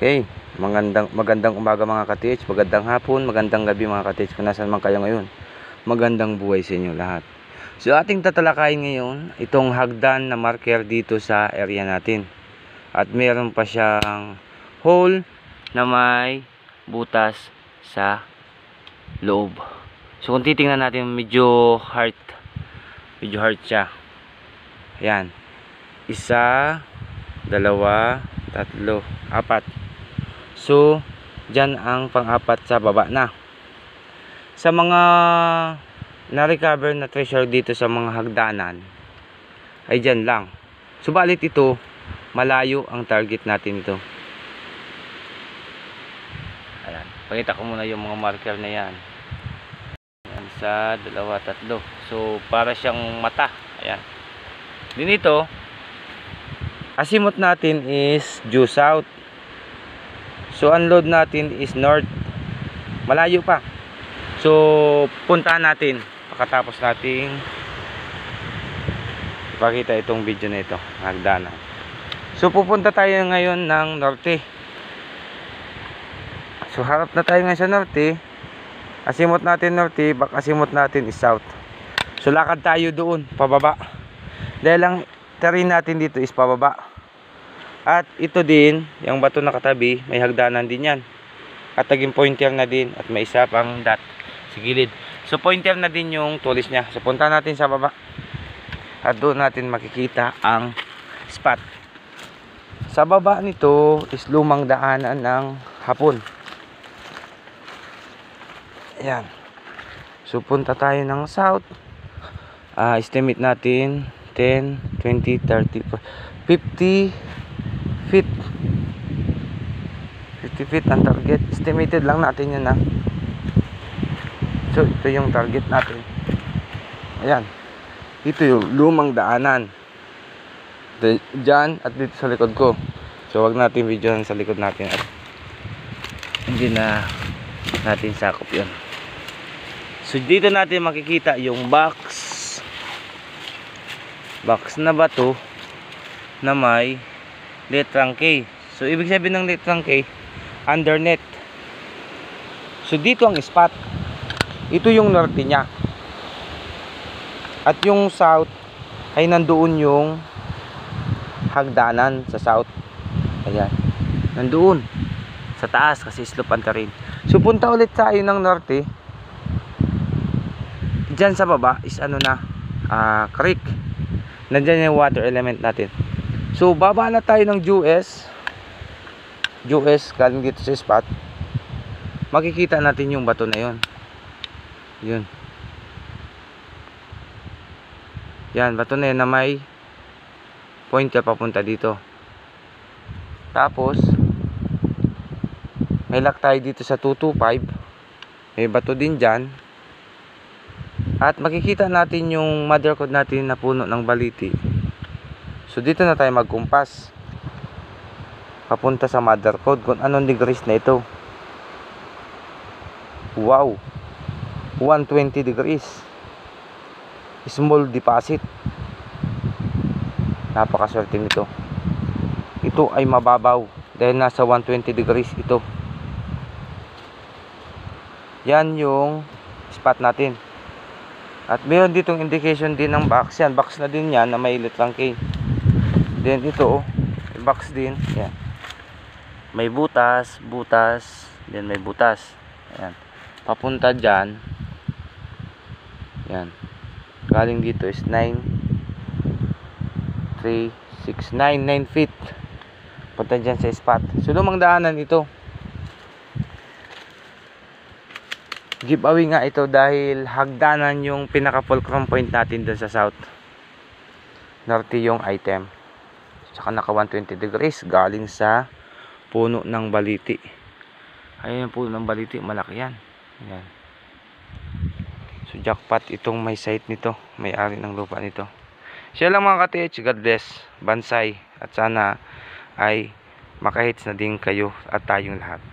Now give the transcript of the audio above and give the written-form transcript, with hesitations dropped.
Okay, magandang umaga mga ka-TH, magandang hapon, magandang gabi mga ka-TH, kung nasaan man kayo ngayon. Magandang buhay sa inyo lahat. So ating tatalakayin ngayon itong hagdan na marker dito sa area natin. At meron pa siyang hole na may butas sa loob. So kung titingnan natin, medyo heart siya. Ayan. 1, 2, 3, 4. So, dyan ang pang-apat sa baba na. Sa mga na-recover na treasure dito sa mga hagdanan, ay dyan lang. Subalit ito, malayo ang target natin ito. Ayan. Pakita ko muna yung mga marker na yan. 1, 2, 3. So, para siyang mata. Ayan. Din ito, asimot natin is due south. So unload natin is north. Malayo pa. So puntahan natin pagkatapos nating ipakita itong video na ito, hagdanan. So pupunta tayo ngayon ng norte. So harap na tayo ngayon sa norte. Asimot natin norte, back asimot natin is south. So lakad tayo doon pababa. Dahil ang terrain natin dito is pababa. At ito din, yung bato na katabi, may hagdanan din yan. At naging pointer na din. At may isa pang dot sa gilid. So pointer na din yung tulis niya. So punta natin sa baba. At doon natin makikita ang spot. Sa baba nito is lumang daanan ng hapon. Ayan. So punta tayo ng south. Estimate natin 10, 20, 30, 50 feet. 50 feet ang target. Estimated lang natin yun . So ito yung target natin. Ayan. Ito yung lumang daanan. Diyan at dito sa likod ko. So wag natin video sa likod natin. At hindi na natin sakop yun. So dito natin makikita yung box na bato na may letrang K. So ibig sabihin ng letrang K, undernet. So dito ang spot. Ito yung norte niya. At yung south ay nandoon yung hagdanan sa south. Ayan. Nandoon sa taas kasi slope ang terrain. So punta ulit tayo ng norte. Diyan sa baba is creek. Nandiyan yung water element natin. So baba na tayo ng US galing dito sa spot. Makikita natin yung bato na yun. Yun. Yan, bato na yun na may pointer papunta dito. Tapos may lock tayo dito sa 225. May bato din dyan. At makikita natin yung mother code natin na puno ng baliti. So dito na tayo magkumpas papunta sa mother code kung anong degrees na ito. Wow, 120 degrees. Small deposit. Napakaswerte nito. Ito ay mababaw dahil nasa 120 degrees ito. Yan yung spot natin. At meron ditong indication din ng box. Yan, box na din yan na may letrang K. Then ito, box din. Yan. May butas, then may butas. Ayan. Papunta dyan. Yan. Galing dito is 9, 3, 6, 9 feet. Punta dyan sa spot. So lumang daanan ito. Giveaway nga ito dahil hagdanan yung pinaka fulcrum point natin dun sa south. Norte yung item. Tsaka naka 120 degrees galing sa puno ng baliti. Ayun yung puno ng baliti, malaki yan. Ayan. So jackpot itong may site nito, may-ari ng lupa nito. Siya lang mga ka-TH, God bless, bansay, at sana ay makahits na din kayo at tayong lahat.